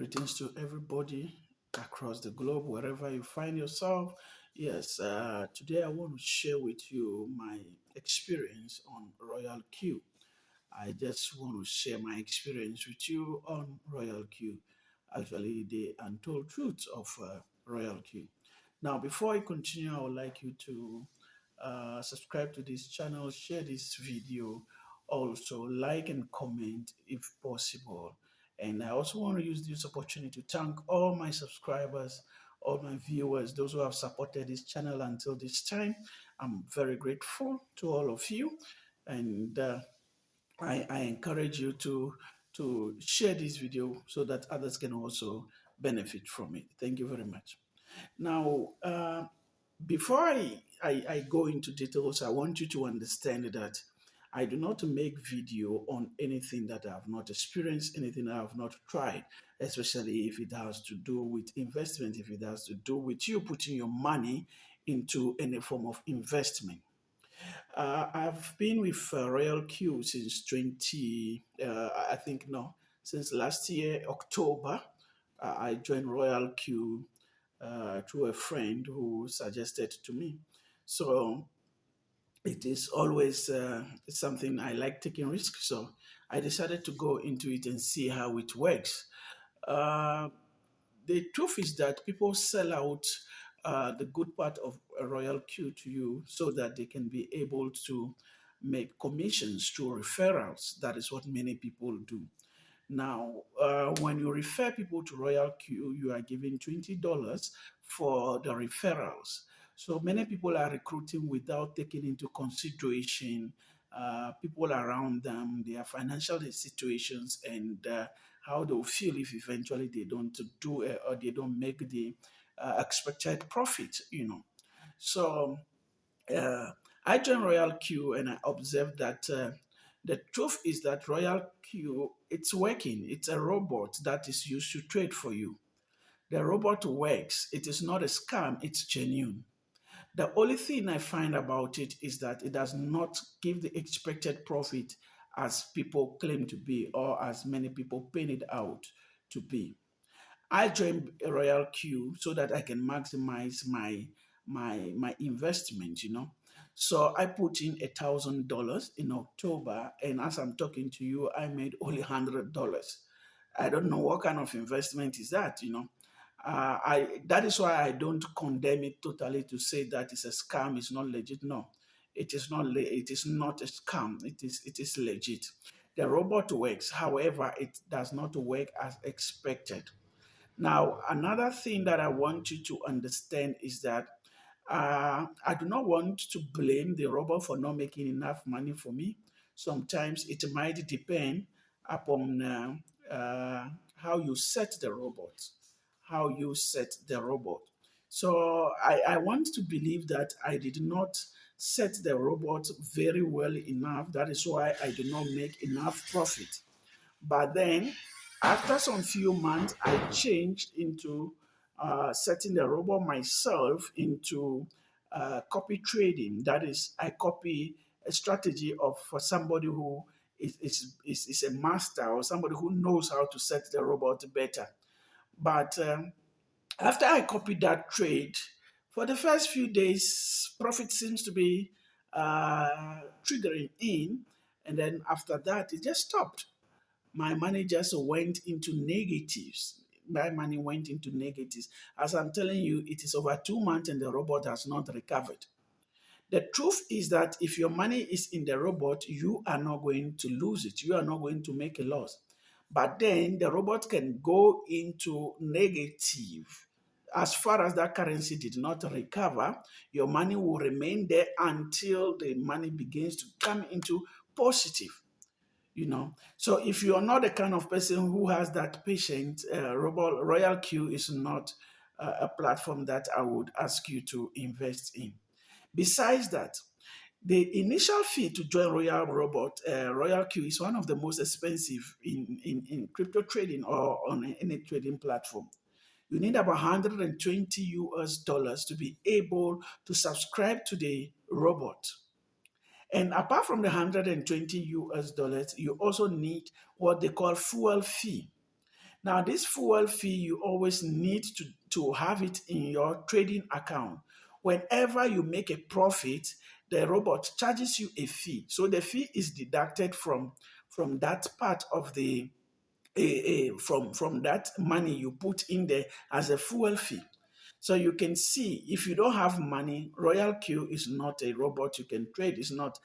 Greetings to everybody across the globe, wherever you find yourself. Yes, today I want to share with you my experience on Royal Q. I just want to share my experience with you on Royal Q. Actually, the untold truth of Royal Q. Now, before I continue, I would like you to subscribe to this channel, share this video, also like and comment if possible. And I also want to use this opportunity to thank all my subscribers, all my viewers, those who have supported this channel until this time. I'm very grateful to all of you. And I encourage you to share this video so that others can also benefit from it. Thank you very much. Now, before I go into details, I want you to understand that I do not make video on anything that I have not experienced, anything I have not tried, especially if it has to do with investment, if it has to do with you putting your money into any form of investment. I've been with Royal Q since I think no, since last year, October. I joined Royal Q through a friend who suggested to me. So it is always something I like taking risks. So I decided to go into it and see how it works. Uh, the truth is that people sell out the good part of a Royal Queue to you so that they can be able to make commissions through referrals. That is what many people do. Now, when you refer people to Royal Q, you are giving $20 for the referrals. So many people are recruiting without taking into consideration people around them, their financial situations, and how they'll feel if eventually they don't do or they don't make the expected profit. So uh, I joined Royal Q and I observed that the truth is that Royal Q, it's working. It's a robot that is used to trade for you. The robot works. It is not a scam. It's genuine. The only thing I find about it is that it does not give the expected profit as people claim to be or as many people paint it out to be. I joined Royal Q so that I can maximize my investment. So I put in $1,000 in October, and as I'm talking to you, I made only $100. I don't know what kind of investment is that. I that is why I don't condemn it totally to say that it's a scam, it's not legit. No, it is not. It is not a scam. It is legit. The robot works, however, it does not work as expected. Now, another thing that I want you to understand is that I do not want to blame the robot for not making enough money for me. Sometimes it might depend upon how you set the robot, how you set the robot. So I want to believe that I did not set the robot very well enough. That is why I do not make enough profit. But then, after some few months, I changed into setting the robot myself into copy trading. That is, I copy a strategy of for somebody who is a master or somebody who knows how to set the robot better. But after I copied that trade, for the first few days, profit seems to be triggering in. And then after that, it just stopped. My money just went into negatives. My money went into negatives. As I'm telling you, it is over 2 months and the robot has not recovered. The truth is that if your money is in the robot, you are not going to lose it. You are not going to make a loss. But then the robot can go into negative. As far as that currency did not recover, your money will remain there until the money begins to come into positive. So if you are not the kind of person who has that patience, Royal Q is not a platform that I would ask you to invest in. Besides that, the initial fee to join Royal Q is one of the most expensive in crypto trading or on any trading platform. You need about 120 US dollars to be able to subscribe to the robot. And apart from the 120 US dollars, you also need what they call fuel fee. Now, this fuel fee, you always need to have it in your trading account. Whenever you make a profit, the robot charges you a fee. So the fee is deducted from that part of the from that money you put in there as a fuel fee. So you can see if you don't have money, Royal Q is not a robot you can trade. It's not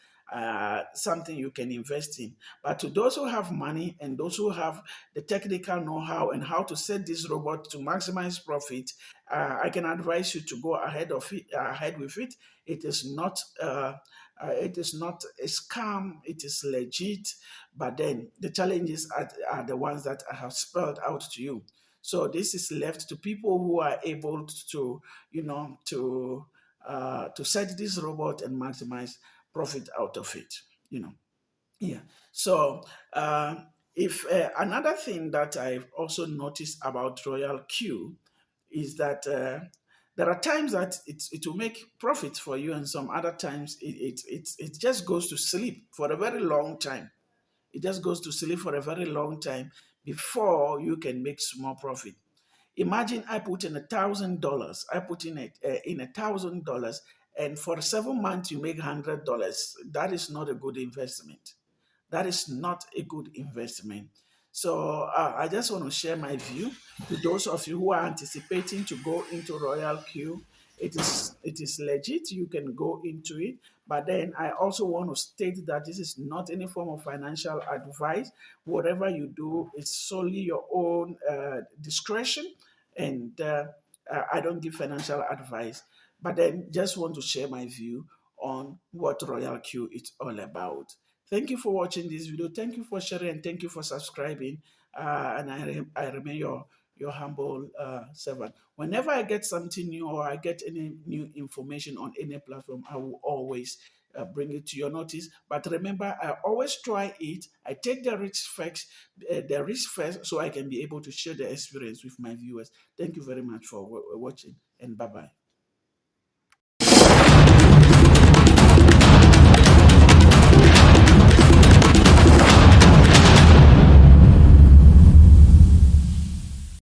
something you can invest in. But to those who have money and those who have the technical know-how and how to set this robot to maximize profit, I can advise you to go ahead of it, ahead with it. It is not. It is not a scam. It is legit. But then the challenges are the ones that I have spelled out to you. So this is left to people who are able to, to set this robot and maximize profit out of it. You know, yeah. So if another thing that I've also noticed about Royal Q is that there are times that it will make profit for you, and some other times it just goes to sleep for a very long time. It just goes to sleep for a very long time before you can make small profit. Imagine I put in $1,000. I put in $1,000, and for 7 months you make $100. That is not a good investment. That is not a good investment. So I just want to share my view to those of you who are anticipating to go into Royal Q. It is legit. You can go into it, but then I also want to state that this is not any form of financial advice. Whatever you do is solely your own discretion, and I don't give financial advice. But then just want to share my view on what Royal Q is all about. Thank you for watching this video. Thank you for sharing, and thank you for subscribing. And I remain your humble servant. Whenever I get something new or I get any new information on any platform, I will always bring it to your notice. But remember, I always try it. I take the risk first, so I can be able to share the experience with my viewers. Thank you very much for watching, and bye bye.